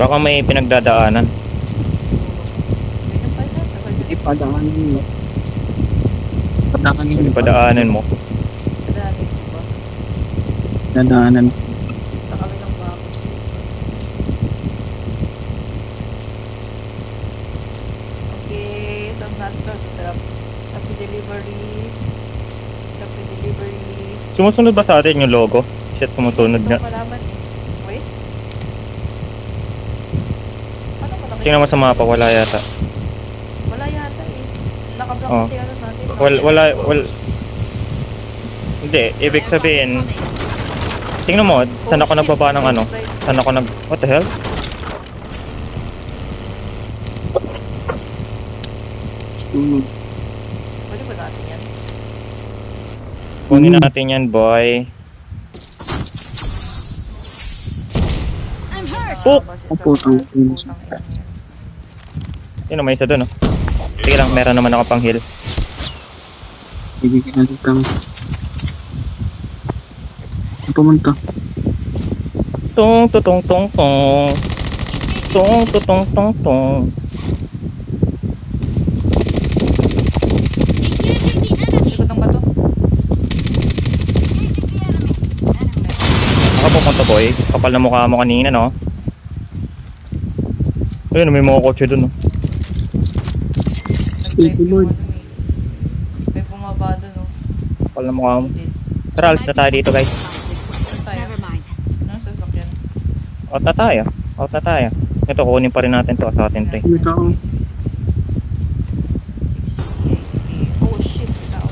Baka may pinagdadaanan. Ganyan pala, tagal Hindi yun. padaanin mo. Padaanin May mo. padaanan mo. Kadaanin ko ba? Dadaanan. Sa kabilang bako. Okay, so not to trap. Happy delivery. Happy delivery. Sumusunod ba sa atin yung logo? Shit, sumusunod Gusto nga. ko malaman eh. Wait. Paano mo nakita? Tingnan mo sa mapa, wala yata. Wala yata eh. Nakablock Oh. kasi ano natin. Wala. Hindi, ibig sabihin, tingnan mo, saan ako nagbaba ng ano? Saan ako nag... What the hell? Sunog. Pwede ba natin yan? Kunin natin yan, boy. I'm hurt. Oh! Ang putang ina. Tingnan mo, may isa dun, oh. Sige lang, meron naman ako pang heal. Bibigyan natin kami. Ang pumunta. Tong tutong tong tong. Tong tutong tong tong. Likod ng bato. Ako pupunta, boy. Kapal na mukha mo kanina, no? Ayun, may mga kotse dun, no? Skateboard. May bumaba doon oh. Kapal na mukha mo. Hindi. Tara, alis na tayo dito, guys. Saan tayo? Never mind. Anong sasakyan? Out na tayo. Out na tayo. Ito, kunin pa rin natin to sa atin, to. May tao. Sige. Oh shit, may tao.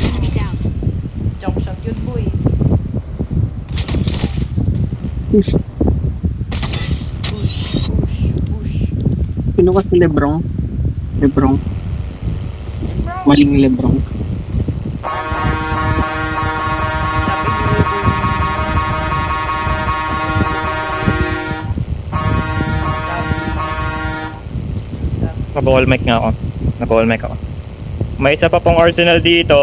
Enemy down. Jump shot yun boy. Push. Push. Sino ka si Lebrong? Lebrong. Maling Lebrong. Sabi ni River. Naka-wall mic nga ako. Naka-wall mic ako. May isa pa pong arsenal dito.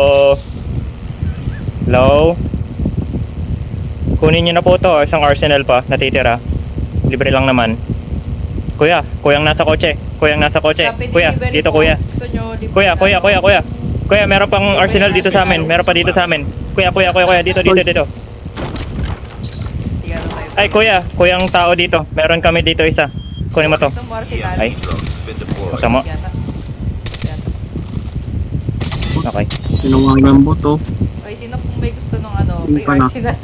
Hello? Kunin nyo na po to. Isang arsenal pa. Natitira. Libre lang naman. Kuya. Kuyang nasa kotse. Kuyang nasa kotse. Kuya. Dito kuya. Gusto nyo libre Kuya. na, Kuya. no? Kuya. Kuya. Kuya. Meron pang arsenal dito sa amin. Meron pa dito sa amin. Kuya. Kuya. Kuya. Kuya. Dito. Dito. Dito. Tingnan tayo. Ay kuya. Kuyang tao dito. Meron kami dito isa. Kunin mo to. Isang arsenal. Ay. Masama. Yata. Okay. Tinawagan mo to. Okay, sino kung may gusto ng ano, Hindi pa na. pre-arsenal?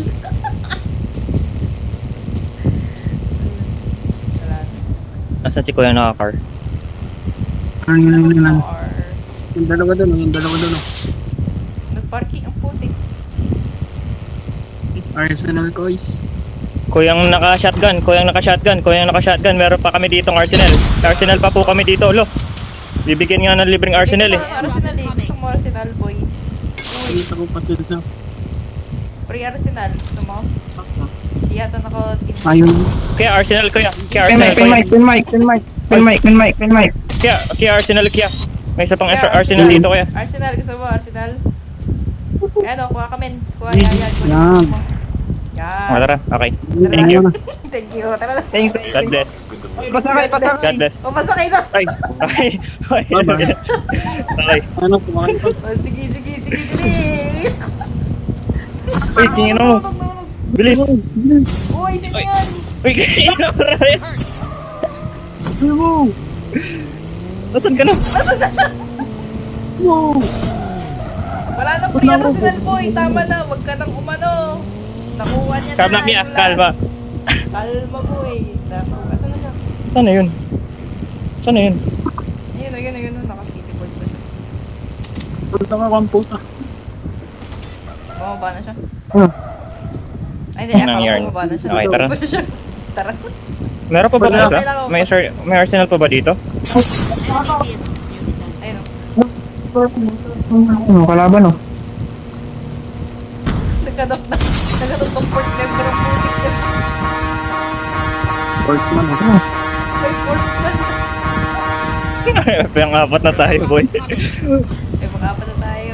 Wala na. Nasaan si kuya naka-car? Ano yun? Or, Yung dalawa doon. Yung dalawa doon. nag-parking ang putik. Arsenal Toys. Kuyang naka-shotgun, meron pa kami ditong arsenal. Arsenal pa po kami dito, lo. Bibigyan nga ng libreng arsenal eh. Arsenal eh. Gusto mo arsenal, boy. Uy, Kita ko pa sila. pre-arsenal. Gusto mo? Di yata naka-team. Ayun. Kaya arsenal kuya, kaya arsenal kuya. Kaya arsenal kuya. May isa pang arsenal dito kuya. Arsenal, gusto mo? Arsenal? Ayan o, kuha kami. Kuha yan. Kuha Yan. mo. Yan. O, tara, okay. Tara Thank na. you. Thank you. Tara na. God bless. God bless. O, pasakay na. Ay, okay. Okay. Ano, kumain pa? O, sige. Dali. Uy, tingin mo. Nulog. Bilis. Uy, sino yan? Uy, kaya na Ryan. Wow! Nasaan ka na? Nasaan na siya? Wow! Wala nang pre-arsenal, boy. Tama na. Huwag ka nang umano. Nakuha niya na. Kalma, Mia. yung last. Kalma. Kalma, boy. Asan na siya? Saan na yun? Ayun. Naka-skateboard ba siya? Punta ka kang puta. Bumaba na siya. Ah. Ay, hindi. Anong Akala yarn? ko bumaba na siya. Okay, tara. Bumaba na siya. Tara. Meron pa ba Wala. isa? May arsenal pa ba dito? Ayun. Ano, kalaban oh. Nagkadok ng port member ang putik dyan. Portman oh. May port man. Pang-apat na tayo, boy. May mga-apat na tayo.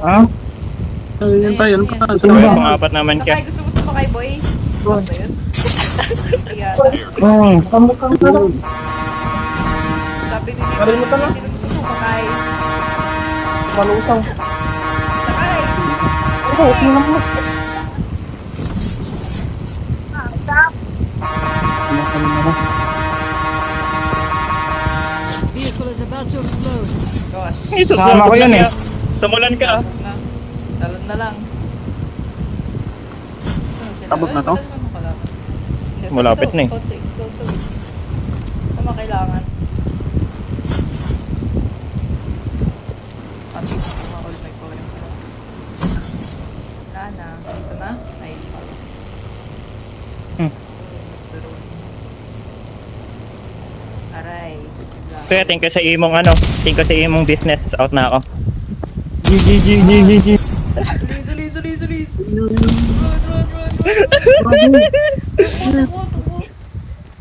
Ha? Ayun tayo. Ano pa? Ayun. Sino Okay, ba? pang-apat naman Sakay, ka. gusto mo sumakay, boy? Ano ba yun? Kasi yata. Kamukang ka lang. Sabi ni Kalimutan na. sino gusto sumakay? Malusang. Sakay! Oo, okay lang mo. Vehicle is about to explode. Gosh. Ito, Tama ko yan eh. Tumulan ka ah. Na. Talon na lang. Saan sila? Abot na to? Wala naman makalaban. Hindi, sabi Malapit daw, na eh. Explode to, explode to. Tama kailangan. Pati, all my power. Wala na. Dito na? Ay. Hmm. Aray. Kaya think ka sa imong think ka sa imong business, out na ako. G. Sulis. Run. Tubo.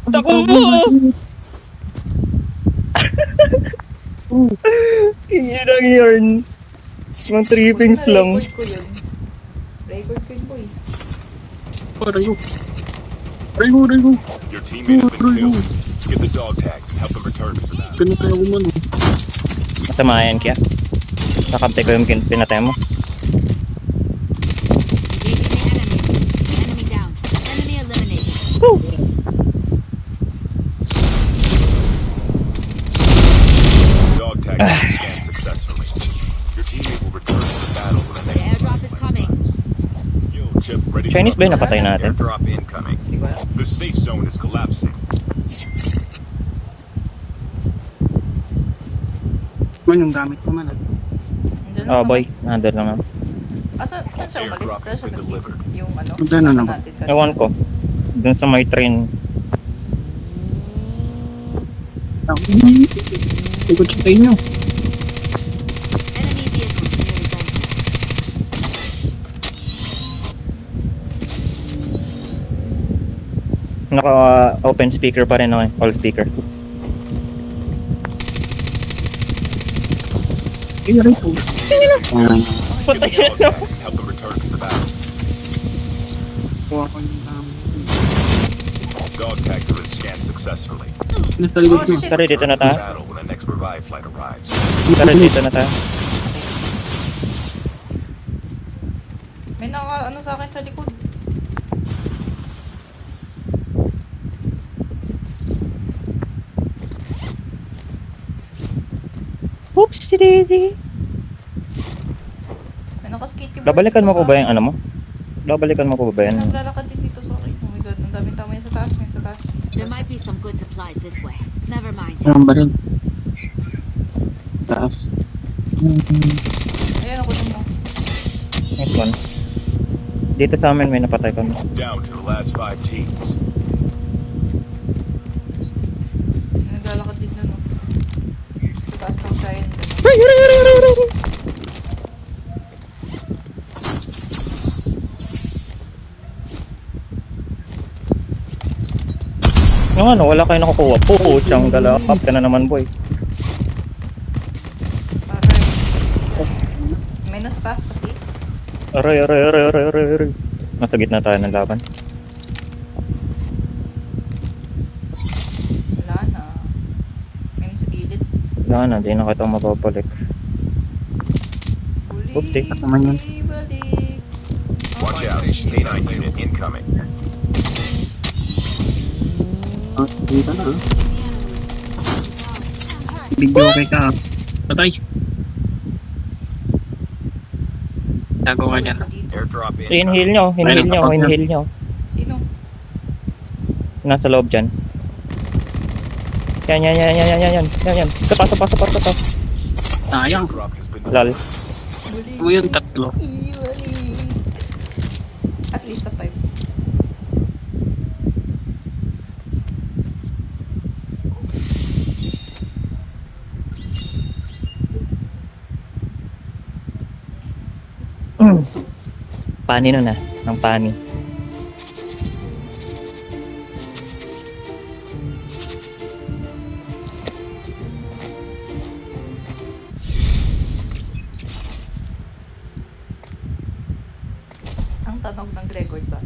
Tako mo! Kaya lang yarn. Mga trippings lang. Record ko yun. Record ko yun, boy. Rigo. Your teammate has been killed. Get the dog tags and help them return to the battle. Ganun tayo umano. Masamayan kaya. Nakabte ko yung pinatay mo. Engaging the enemy. Enemy down. Enemy eliminated. Dog tag has been scanned successfully. Your teammate will return to the battle with the The next airdrop is coming. skill chip ready. Chinese ba yung to napatay natin? Airdrop incoming. Di ko alam. The safe zone is collapsing. Man yung gamit ko man. Andun Oh lang boy, naman. nandun lang ako. Saan siya umalis? Saan siya nag-leave? Yung ano? Magkano kasama naman? natin kanina. Ewan ko. Dun sa may train. Ikot sa inyo. Enemy vehicle nearly done. Naka-open speaker pa rin ako eh. All speaker. Rin po. Get the dog tags and help them return to the battle. Kuha ko yung gamit. Dog tags have been scanned successfully. Nasa likod Oh, nyo. shit. Tara, dito na Return to the tayo. battle when the next revive flight arrives. Tara, dito na tayo. May ano sa akin sa likod. Oops, daisy. May nakaskate Babalikan mo ko ba yung ano mo? Babalikan mo ko ba yan? Naglalakad din dito sa akin. Oh my god, ang daming tao. May sa taas, may sa taas. May sa There taas. might be some good supplies this way. Never mind. Ang baril. Taas. Ayan, ako din mo. Next one. Dito sa amin may napatay kami. Down to the last 5 teams. May naglalakad din doon, oh. Sa taas ng giant. Yung ano, wala kayo nakukuha. Puchang galakap ka na naman boy. Aray. May nasa taas kasi. Aray. Nasa gitna tayo ng laban. Wala na. May sa gilid. Wala na, di na kita mababalik. Huli. Oopsie. Naman yun. Balik. Watch out. A9 unit incoming. Dito na. Enemy enemies. I'm hurt. Video okay ka. Patay. Tago ka dyan. Dito. Airdrop incoming. Inhale nyo. Sino? Nasa loob dyan. Yan. Sapa. Sayang. Airdrop has been Lol. Huli. Mo yung tatlo. Ibalik. At least na 5. Pani nun ang pani. Ang tanog ng Gregor ba?